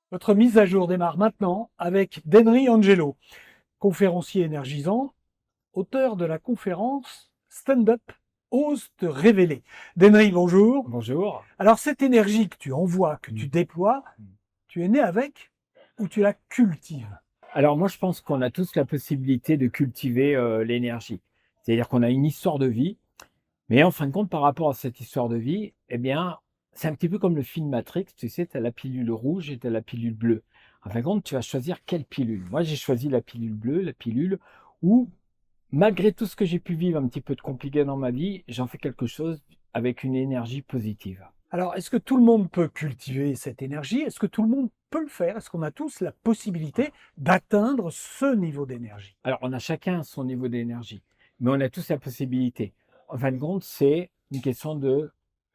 Votre mise à jour démarre maintenant avec Denry Angelo, conférencier énergisant, auteur de la conférence Stand Up, ose te révéler. Denry, bonjour. Bonjour. Alors cette énergie que tu envoies, que tu Mmh. déploies, tu es né avec ou tu la cultives? Alors moi, je pense qu'on a tous la possibilité de cultiver, l'énergie. C'est-à-dire qu'on a une histoire de vie, mais en fin de compte, par rapport à cette histoire de vie, eh bien, c'est un petit peu comme le film Matrix, tu sais, tu as la pilule rouge et tu as la pilule bleue. En fin de compte, tu vas choisir quelle pilule. Moi, j'ai choisi la pilule bleue, la pilule où, malgré tout ce que j'ai pu vivre un petit peu de compliqué dans ma vie, j'en fais quelque chose avec une énergie positive. Alors est-ce que tout le monde peut cultiver cette énergie? Est-ce que tout le monde peut le faire? Est-ce qu'on a tous la possibilité d'atteindre ce niveau d'énergie? Alors, on a chacun son niveau d'énergie, mais on a tous la possibilité. En fin de compte, c'est une question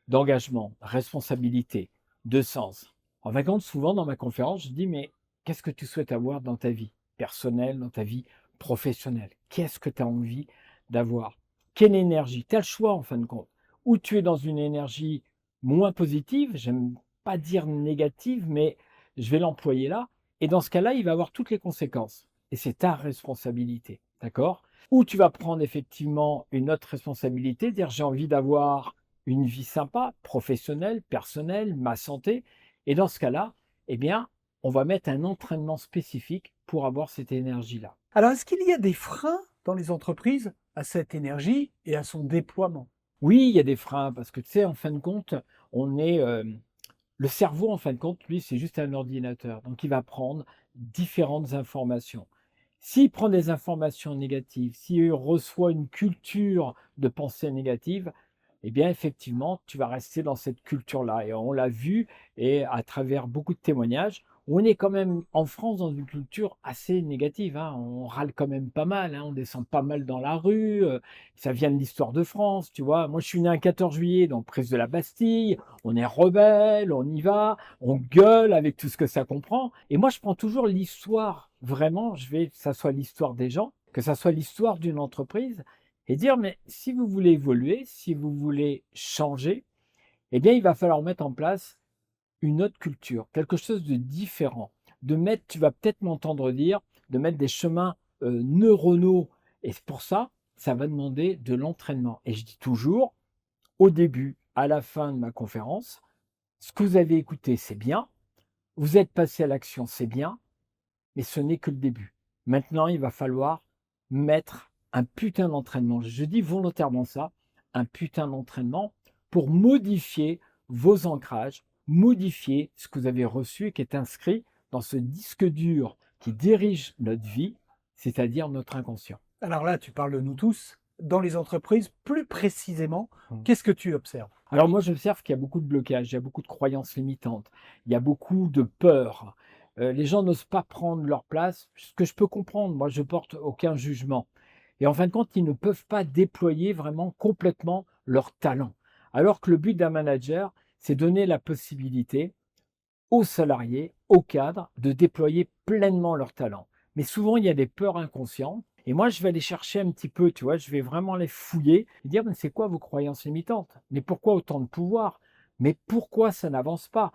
d'engagement, responsabilité, de sens. En fin de compte, souvent dans ma conférence, je dis, mais qu'est-ce que tu souhaites avoir dans ta vie personnelle, dans ta vie professionnelle? Qu'est-ce que tu as envie d'avoir? Quelle énergie? Tu as le choix en fin de compte. Ou tu es dans une énergie moins positive, j'aime pas dire négative, mais je vais l'employer là. Et dans ce cas-là, il va avoir toutes les conséquences et c'est ta responsabilité, d'accord? Ou tu vas prendre effectivement une autre responsabilité, dire j'ai envie d'avoir une vie sympa, professionnelle, personnelle, ma santé. Et dans ce cas-là, eh bien, on va mettre un entraînement spécifique pour avoir cette énergie-là. Alors est-ce qu'il y a des freins dans les entreprises à cette énergie et à son déploiement? Oui, il y a des freins parce que tu sais, en fin de compte, on est le cerveau, en fin de compte, lui, c'est juste un ordinateur. Donc, il va prendre différentes informations. S'il prend des informations négatives, s'il reçoit une culture de pensée négative, eh bien, effectivement, tu vas rester dans cette culture-là. Et on l'a vu, et à travers beaucoup de témoignages, on est quand même en France dans une culture assez négative, hein. On râle quand même pas mal, hein. On descend pas mal dans la rue. Ça vient de l'histoire de France, tu vois. Moi, je suis né un 14 juillet, donc prise de la Bastille. On est rebelle, on y va, on gueule avec tout ce que ça comprend. Et moi, je prends toujours l'histoire, vraiment, je vais, que ça soit l'histoire des gens, que ça soit l'histoire d'une entreprise, et dire, mais si vous voulez évoluer, si vous voulez changer, eh bien, il va falloir mettre en place une autre culture, quelque chose de différent, de mettre, tu vas peut-être m'entendre dire, de mettre des chemins neuronaux. Et pour ça, ça va demander de l'entraînement. Et je dis toujours, au début, à la fin de ma conférence, ce que vous avez écouté, c'est bien. Vous êtes passé à l'action, c'est bien, mais ce n'est que le début. Maintenant, il va falloir mettre un putain d'entraînement. Je dis volontairement ça, un putain d'entraînement pour modifier vos ancrages, modifier ce que vous avez reçu et qui est inscrit dans ce disque dur qui dirige notre vie, c'est-à-dire notre inconscient. Alors là, tu parles de nous tous. Dans les entreprises, plus précisément, Mmh. qu'est-ce que tu observes? Alors moi, j'observe qu'il y a beaucoup de blocages, il y a beaucoup de croyances limitantes, il y a beaucoup de peurs. Les gens n'osent pas prendre leur place, ce que je peux comprendre. Moi, je porte aucun jugement. Et en fin de compte, ils ne peuvent pas déployer vraiment complètement leur talent. Alors que le but d'un manager, c'est donner la possibilité aux salariés, aux cadres, de déployer pleinement leur talent. Mais souvent, il y a des peurs inconscientes. Et moi, je vais aller chercher un petit peu, tu vois, je vais vraiment les fouiller et dire, mais c'est quoi vos croyances limitantes? Mais pourquoi autant de pouvoir? Mais pourquoi ça n'avance pas?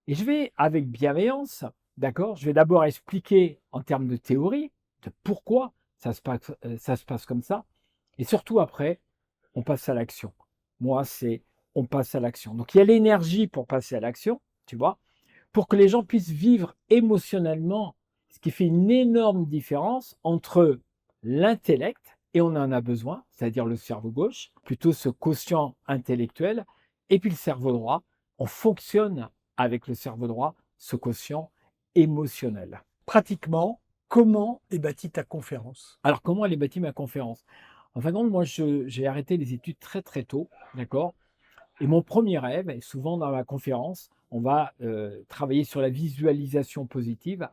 Et je vais, avec bienveillance, d'accord, je vais d'abord expliquer en termes de théorie, de pourquoi ça se passe comme ça. Et surtout après, on passe à l'action. Moi, c'est on passe à l'action. Donc, il y a l'énergie pour passer à l'action, tu vois, pour que les gens puissent vivre émotionnellement, ce qui fait une énorme différence entre l'intellect, et on en a besoin, c'est-à-dire le cerveau gauche, plutôt ce quotient intellectuel, et puis le cerveau droit. On fonctionne avec le cerveau droit, ce quotient émotionnel. Pratiquement, comment est bâtie ta conférence? Alors, comment elle est bâtie ma conférence? En fin de compte, moi, j'ai arrêté les études très très tôt, d'accord. Et mon premier rêve, et souvent dans la conférence, on va travailler sur la visualisation positive,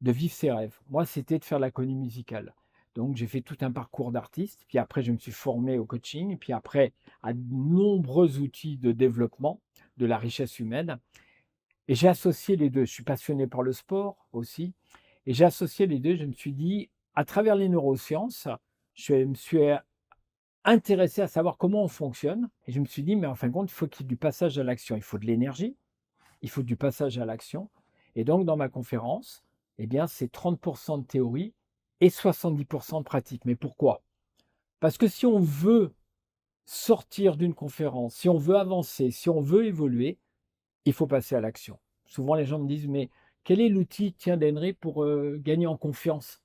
de vivre ses rêves. Moi, c'était de faire la comédie musicale. Donc, j'ai fait tout un parcours d'artiste, puis après, je me suis formé au coaching, puis après, à de nombreux outils de développement de la richesse humaine. Et j'ai associé les deux. Je suis passionné par le sport aussi. Et j'ai associé les deux. Je me suis dit, à travers les neurosciences, je me suis intéressé à savoir comment on fonctionne. Et je me suis dit, mais en fin de compte, il faut qu'il y ait du passage à l'action. Il faut de l'énergie, il faut du passage à l'action. Et donc, dans ma conférence, eh bien, c'est 30% de théorie et 70% de pratique. Mais pourquoi? Parce que si on veut sortir d'une conférence, si on veut avancer, si on veut évoluer, il faut passer à l'action. Souvent, les gens me disent, mais quel est l'outil, tiens, d'Henry, pour gagner en confiance?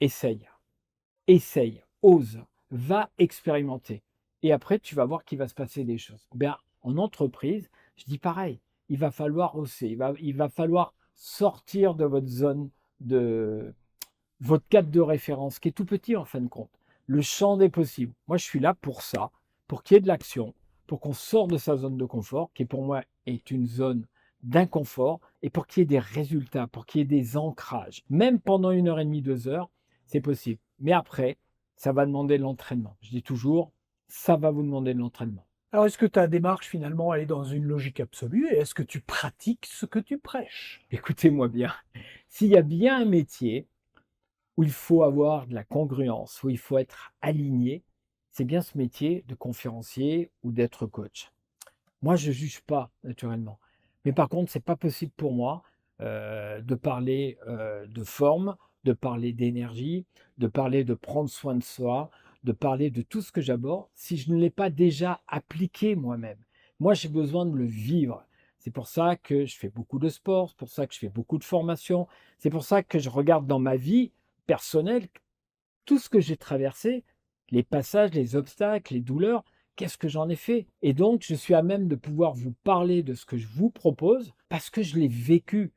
Essaye, ose, va expérimenter. Et après, tu vas voir qu'il va se passer des choses. Bien, en entreprise, je dis pareil, il va falloir oser, il va falloir sortir de votre zone, de votre cadre de référence, qui est tout petit en fin de compte. Le champ des possibles. Moi, je suis là pour ça, pour qu'il y ait de l'action, pour qu'on sorte de sa zone de confort, qui pour moi est une zone d'inconfort, et pour qu'il y ait des résultats, pour qu'il y ait des ancrages. Même pendant 1 heure et demie, 2 heures, c'est possible. Mais après, ça va demander de l'entraînement. Je dis toujours, ça va vous demander de l'entraînement. Alors, est-ce que ta démarche, finalement, elle est dans une logique absolue et est-ce que tu pratiques ce que tu prêches? Écoutez-moi bien, s'il y a bien un métier où il faut avoir de la congruence, où il faut être aligné, c'est bien ce métier de conférencier ou d'être coach. Moi, je ne juge pas, naturellement. Mais par contre, ce n'est pas possible pour moi de parler de forme, de parler d'énergie, de parler de prendre soin de soi, de parler de tout ce que j'aborde, si je ne l'ai pas déjà appliqué moi-même. Moi, j'ai besoin de le vivre. C'est pour ça que je fais beaucoup de sport, c'est pour ça que je fais beaucoup de formation, c'est pour ça que je regarde dans ma vie personnelle tout ce que j'ai traversé, les passages, les obstacles, les douleurs, qu'est-ce que j'en ai fait? Et donc, je suis à même de pouvoir vous parler de ce que je vous propose parce que je l'ai vécu.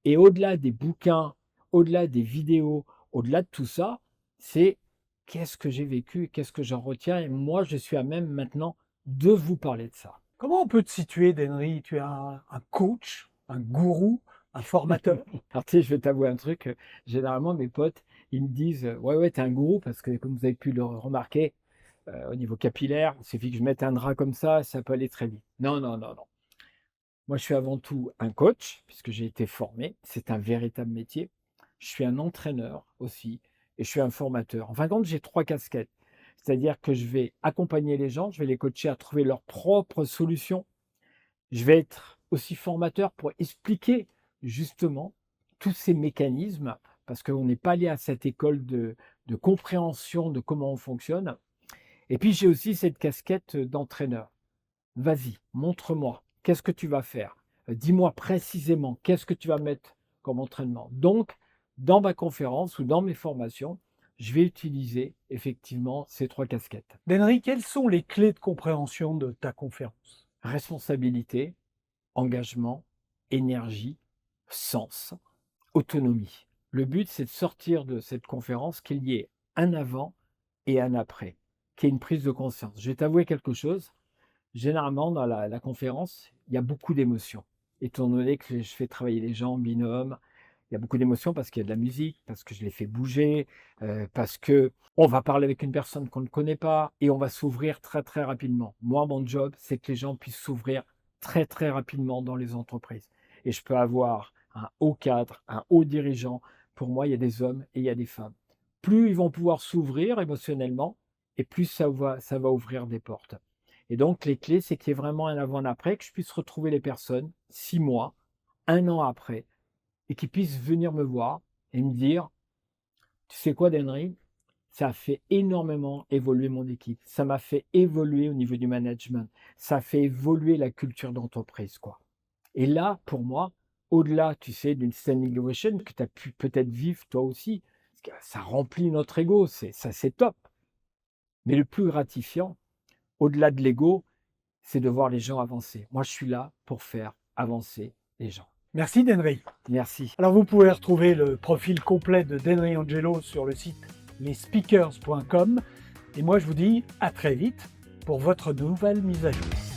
Et au-delà des bouquins, au-delà des vidéos, au-delà de tout ça, c'est qu'est-ce que j'ai vécu, qu'est-ce que j'en retiens. Et moi, je suis à même maintenant de vous parler de ça. Comment on peut te situer, Denry? Tu es un coach, un gourou, un formateur? Alors, tu sais, je vais t'avouer un truc. Généralement, mes potes, ils me disent ouais, ouais, t'es un gourou parce que, comme vous avez pu le remarquer, au niveau capillaire, il suffit que je mette un drap comme ça peut aller très vite. Non, non, non, non. Moi, je suis avant tout un coach, puisque j'ai été formé. C'est un véritable métier. Je suis un entraîneur aussi, et je suis un formateur. En fin de compte, j'ai 3 casquettes. C'est-à-dire que je vais accompagner les gens, je vais les coacher à trouver leurs propres solutions. Je vais être aussi formateur pour expliquer justement tous ces mécanismes, parce qu'on n'est pas allé à cette école de compréhension de comment on fonctionne. Et puis, j'ai aussi cette casquette d'entraîneur. Vas-y, montre-moi, qu'est-ce que tu vas faire? Dis-moi précisément, qu'est-ce que tu vas mettre comme entraînement? Donc, dans ma conférence ou dans mes formations, je vais utiliser effectivement ces 3 casquettes. Denry, quelles sont les clés de compréhension de ta conférence? Responsabilité, engagement, énergie, sens, autonomie. Le but, c'est de sortir de cette conférence qu'il y ait un avant et un après, qu'il y ait une prise de conscience. Je vais t'avouer quelque chose. Généralement, dans la conférence, il y a beaucoup d'émotions. Étant donné que je fais travailler les gens en binôme, il y a beaucoup d'émotions parce qu'il y a de la musique, parce que je les fais bouger, parce qu'on va parler avec une personne qu'on ne connaît pas et on va s'ouvrir très, très rapidement. Moi, mon job, c'est que les gens puissent s'ouvrir très, très rapidement dans les entreprises. Et je peux avoir un haut cadre, un haut dirigeant. Pour moi, il y a des hommes et il y a des femmes. Plus ils vont pouvoir s'ouvrir émotionnellement, et plus ça va ouvrir des portes. Et donc, les clés, c'est qu'il y ait vraiment un avant-après, que je puisse retrouver les personnes 6 mois, 1 an après, et qu'ils puissent venir me voir et me dire, tu sais quoi, Denry, ça a fait énormément évoluer mon équipe. Ça m'a fait évoluer au niveau du management. Ça a fait évoluer la culture d'entreprise, quoi. Et là, pour moi, au-delà, tu sais, d'une standing ovation que tu as pu peut-être vivre toi aussi, parce que ça remplit notre ego, c'est top. Mais le plus gratifiant, au-delà de l'ego, c'est de voir les gens avancer. Moi, je suis là pour faire avancer les gens. Merci, Denry. Merci. Alors, vous pouvez retrouver le profil complet de Denry Angelo sur le site lesspeakers.com. Et moi, je vous dis à très vite pour votre nouvelle mise à jour.